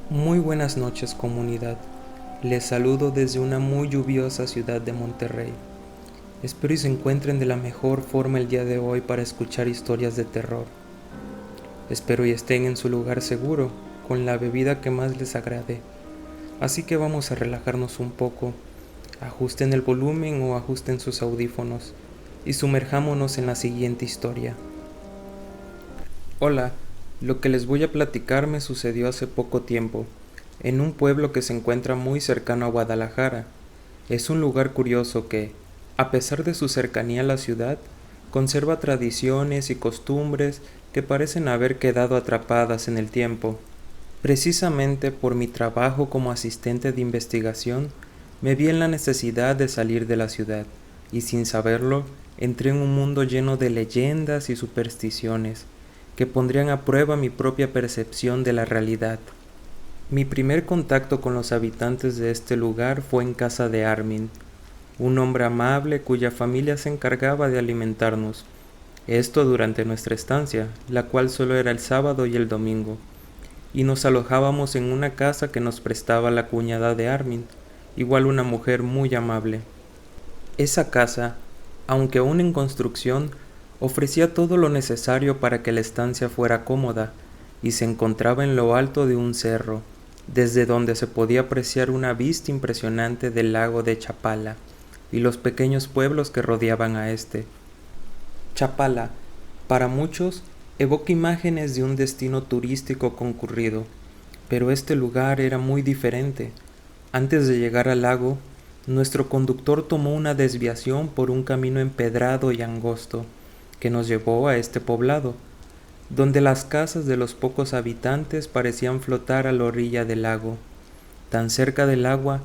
Muy buenas noches, comunidad. Les saludo desde una muy lluviosa ciudad de Monterrey. Espero y se encuentren de la mejor forma el día de hoy para escuchar historias de terror. Espero y estén en su lugar seguro, con la bebida que más les agrade. Así que vamos a relajarnos un poco. Ajusten el volumen o ajusten sus audífonos y sumerjámonos en la siguiente historia. Hola, lo que les voy a platicar me sucedió hace poco tiempo, en un pueblo que se encuentra muy cercano a Guadalajara. Es un lugar curioso que, a pesar de su cercanía a la ciudad, conserva tradiciones y costumbres que parecen haber quedado atrapadas en el tiempo. Precisamente por mi trabajo como asistente de investigación, me vi en la necesidad de salir de la ciudad, y sin saberlo, entré en un mundo lleno de leyendas y supersticiones que pondrían a prueba mi propia percepción de la realidad. Mi primer contacto con los habitantes de este lugar fue en casa de Armin, un hombre amable cuya familia se encargaba de alimentarnos. Esto durante nuestra estancia, la cual solo era el sábado y el domingo, y nos alojábamos en una casa que nos prestaba la cuñada de Armin, igual una mujer muy amable. Esa casa, aunque aún en construcción, ofrecía todo lo necesario para que la estancia fuera cómoda, y se encontraba en lo alto de un cerro, desde donde se podía apreciar una vista impresionante del lago de Chapala y los pequeños pueblos que rodeaban a este. Chapala, para muchos, evoca imágenes de un destino turístico concurrido, pero este lugar era muy diferente. Antes de llegar al lago, nuestro conductor tomó una desviación por un camino empedrado y angosto, que nos llevó a este poblado, donde las casas de los pocos habitantes parecían flotar a la orilla del lago, tan cerca del agua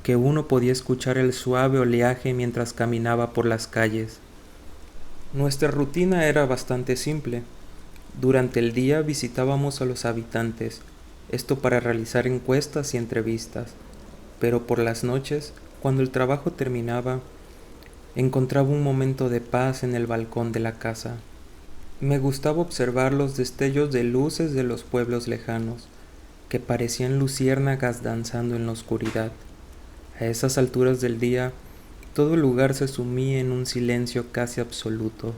que uno podía escuchar el suave oleaje mientras caminaba por las calles. Nuestra rutina era bastante simple. Durante el día visitábamos a los habitantes, esto para realizar encuestas y entrevistas, pero por las noches, cuando el trabajo terminaba, encontraba un momento de paz en el balcón de la casa. Me gustaba observar los destellos de luces de los pueblos lejanos, que parecían luciérnagas danzando en la oscuridad. A esas alturas del día, todo el lugar se sumía en un silencio casi absoluto,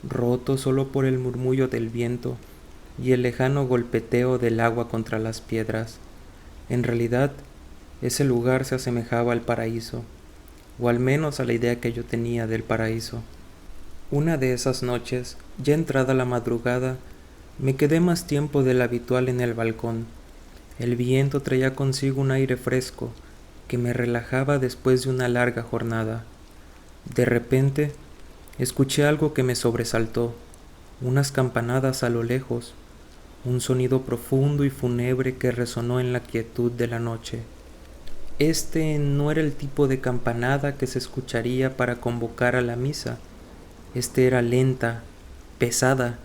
roto solo por el murmullo del viento y el lejano golpeteo del agua contra las piedras. En realidad, ese lugar se asemejaba al paraíso, o al menos a la idea que yo tenía del paraíso. Una de esas noches, ya entrada la madrugada, me quedé más tiempo del habitual en el balcón. El viento traía consigo un aire fresco que me relajaba después de una larga jornada. De repente, escuché algo que me sobresaltó, unas campanadas a lo lejos, un sonido profundo y fúnebre que resonó en la quietud de la noche. Este no era el tipo de campanada que se escucharía para convocar a la misa. Este era lenta, pesada,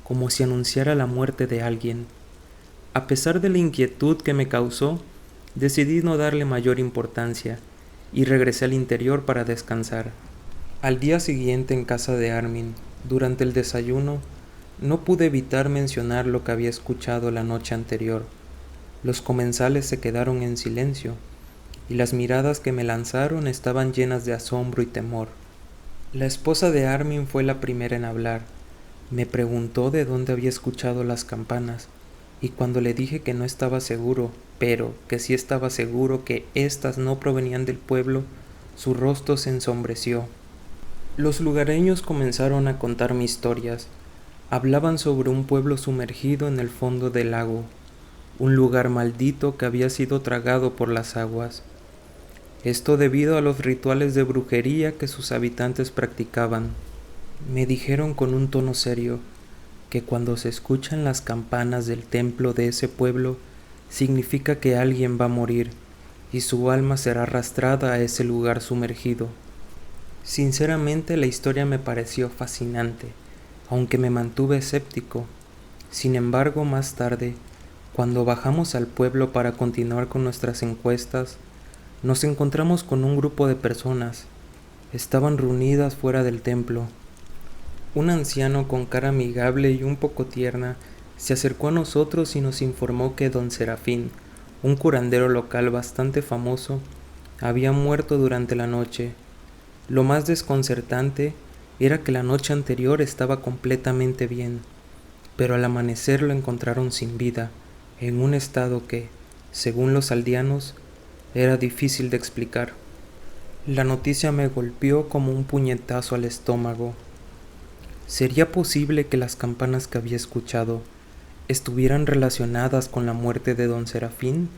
como si anunciara la muerte de alguien. A pesar de la inquietud que me causó, decidí no darle mayor importancia y regresé al interior para descansar. Al día siguiente en casa de Armin, durante el desayuno, no pude evitar mencionar lo que había escuchado la noche anterior. Los comensales se quedaron en silencio, y las miradas que me lanzaron estaban llenas de asombro y temor. La esposa de Armin fue la primera en hablar. Me preguntó de dónde había escuchado las campanas, y cuando le dije que no estaba seguro, pero que sí estaba seguro que éstas no provenían del pueblo, su rostro se ensombreció. Los lugareños comenzaron a contarme historias. Hablaban sobre un pueblo sumergido en el fondo del lago, un lugar maldito que había sido tragado por las aguas. Esto debido a los rituales de brujería que sus habitantes practicaban. Me dijeron con un tono serio que cuando se escuchan las campanas del templo de ese pueblo, significa que alguien va a morir y su alma será arrastrada a ese lugar sumergido. Sinceramente, la historia me pareció fascinante, aunque me mantuve escéptico. Sin embargo, más tarde, cuando bajamos al pueblo para continuar con nuestras encuestas, nos encontramos con un grupo de personas. Estaban reunidas fuera del templo. Un anciano con cara amigable y un poco tierna se acercó a nosotros y nos informó que don Serafín, un curandero local bastante famoso, había muerto durante la noche. Lo más desconcertante era que la noche anterior estaba completamente bien, pero al amanecer lo encontraron sin vida, en un estado que, según los aldeanos, era difícil de explicar. La noticia me golpeó como un puñetazo al estómago. ¿Sería posible que las campanas que había escuchado estuvieran relacionadas con la muerte de don Serafín?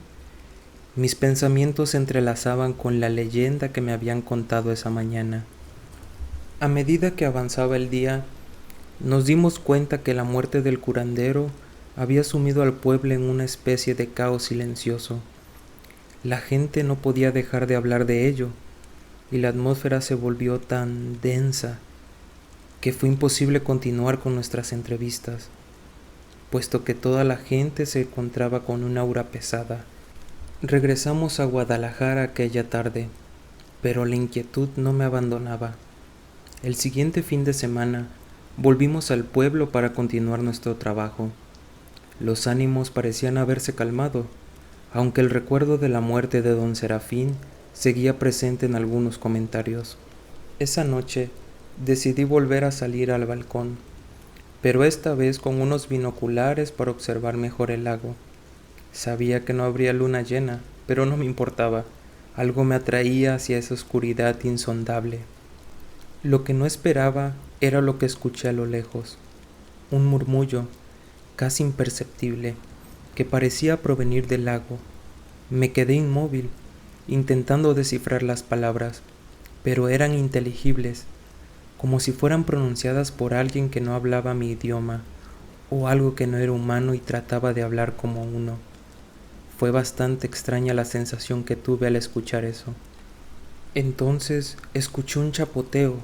Mis pensamientos se entrelazaban con la leyenda que me habían contado esa mañana. A medida que avanzaba el día, nos dimos cuenta que la muerte del curandero había sumido al pueblo en una especie de caos silencioso. La gente no podía dejar de hablar de ello, y la atmósfera se volvió tan densa que fue imposible continuar con nuestras entrevistas, puesto que toda la gente se encontraba con una aura pesada. Regresamos a Guadalajara aquella tarde, pero la inquietud no me abandonaba. El siguiente fin de semana volvimos al pueblo para continuar nuestro trabajo. Los ánimos parecían haberse calmado, aunque el recuerdo de la muerte de don Serafín seguía presente en algunos comentarios. Esa noche decidí volver a salir al balcón, pero esta vez con unos binoculares para observar mejor el lago. Sabía que no habría luna llena, pero no me importaba. Algo me atraía hacia esa oscuridad insondable. Lo que no esperaba era lo que escuché a lo lejos, un murmullo casi imperceptible que parecía provenir del lago. Me quedé inmóvil, intentando descifrar las palabras, pero eran inteligibles, como si fueran pronunciadas por alguien que no hablaba mi idioma, o algo que no era humano y trataba de hablar como uno. Fue bastante extraña la sensación que tuve al escuchar eso. Entonces escuché un chapoteo,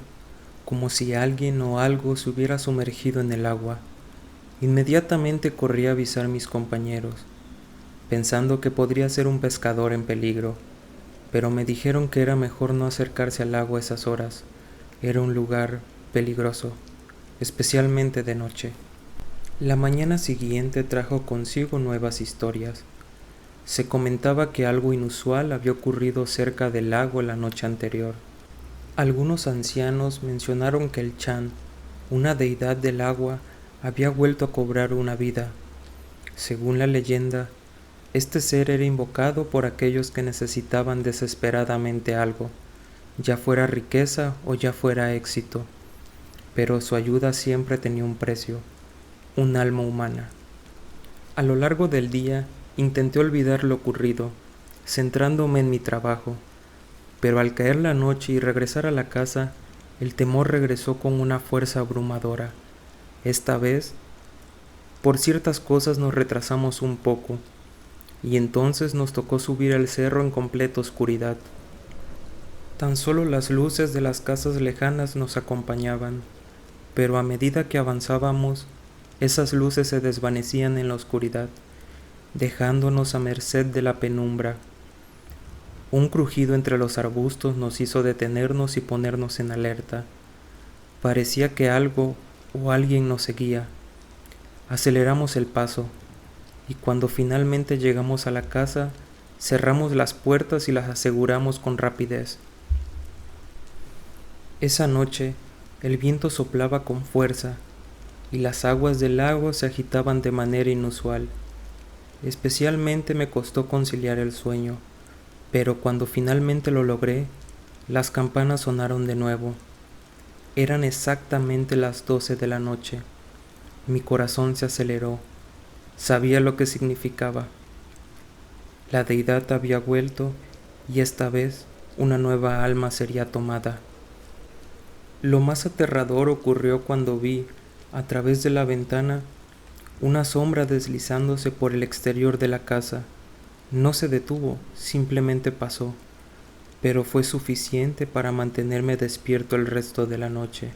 como si alguien o algo se hubiera sumergido en el agua. Inmediatamente corrí a avisar a mis compañeros, pensando que podría ser un pescador en peligro, pero me dijeron que era mejor no acercarse al agua a esas horas. Era un lugar peligroso, especialmente de noche. La mañana siguiente trajo consigo nuevas historias. Se comentaba que algo inusual había ocurrido cerca del lago la noche anterior. Algunos ancianos mencionaron que el Chan, una deidad del agua, había vuelto a cobrar una vida. Según la leyenda, este ser era invocado por aquellos que necesitaban desesperadamente algo, ya fuera riqueza o ya fuera éxito, pero su ayuda siempre tenía un precio, un alma humana. A lo largo del día intenté olvidar lo ocurrido, centrándome en mi trabajo, pero al caer la noche y regresar a la casa, el temor regresó con una fuerza abrumadora. Esta vez, por ciertas cosas nos retrasamos un poco, y entonces nos tocó subir el cerro en completa oscuridad. Tan solo las luces de las casas lejanas nos acompañaban, pero a medida que avanzábamos, esas luces se desvanecían en la oscuridad, dejándonos a merced de la penumbra. Un crujido entre los arbustos nos hizo detenernos y ponernos en alerta. Parecía que algo o alguien nos seguía. Aceleramos el paso, y cuando finalmente llegamos a la casa, cerramos las puertas y las aseguramos con rapidez. Esa noche, el viento soplaba con fuerza, y las aguas del lago se agitaban de manera inusual. Especialmente me costó conciliar el sueño, pero cuando finalmente lo logré, las campanas sonaron de nuevo. Eran exactamente las 12 de la noche. Mi corazón se aceleró. Sabía lo que significaba. La deidad había vuelto y esta vez una nueva alma sería tomada. Lo más aterrador ocurrió cuando vi, a través de la ventana, una sombra deslizándose por el exterior de la casa. No se detuvo, simplemente pasó, pero fue suficiente para mantenerme despierto el resto de la noche.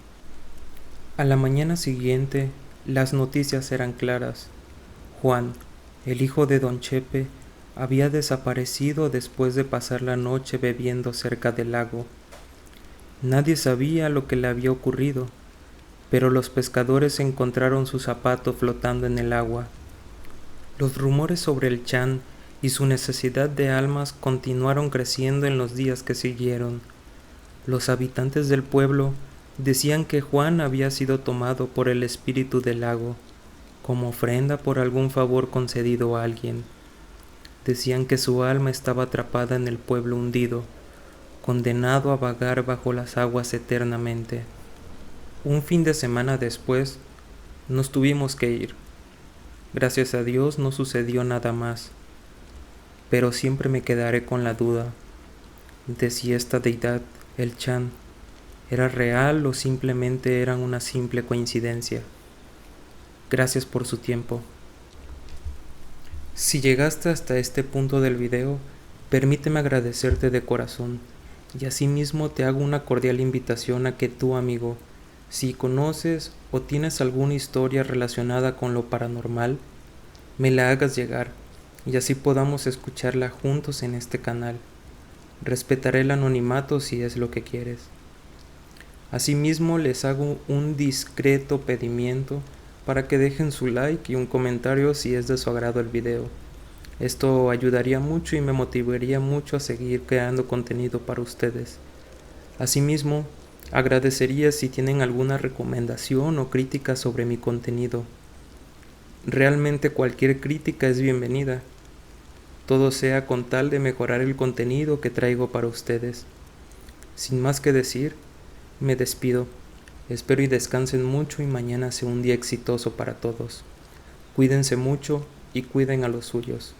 A la mañana siguiente, las noticias eran claras. Juan, el hijo de don Chepe, había desaparecido después de pasar la noche bebiendo cerca del lago. Nadie sabía lo que le había ocurrido, pero los pescadores encontraron su zapato flotando en el agua. Los rumores sobre el Chan y su necesidad de almas continuaron creciendo en los días que siguieron. Los habitantes del pueblo decían que Juan había sido tomado por el espíritu del lago, como ofrenda por algún favor concedido a alguien. Decían que su alma estaba atrapada en el pueblo hundido, condenado a vagar bajo las aguas eternamente. Un fin de semana después, nos tuvimos que ir. Gracias a Dios no sucedió nada más, pero siempre me quedaré con la duda de si esta deidad, el Chan, era real o simplemente era una simple coincidencia. Gracias por su tiempo. Si llegaste hasta este punto del video, permíteme agradecerte de corazón, y asimismo te hago una cordial invitación a que tú, amigo, si conoces o tienes alguna historia relacionada con lo paranormal, me la hagas llegar, y así podamos escucharla juntos en este canal. Respetaré el anonimato si es lo que quieres. Asimismo, les hago un discreto pedimiento para que dejen su like y un comentario si es de su agrado el video. Esto ayudaría mucho y me motivaría mucho a seguir creando contenido para ustedes. Asimismo, agradecería si tienen alguna recomendación o crítica sobre mi contenido. Realmente cualquier crítica es bienvenida. Todo sea con tal de mejorar el contenido que traigo para ustedes. Sin más que decir, me despido. Espero y descansen mucho y mañana sea un día exitoso para todos. Cuídense mucho y cuiden a los suyos.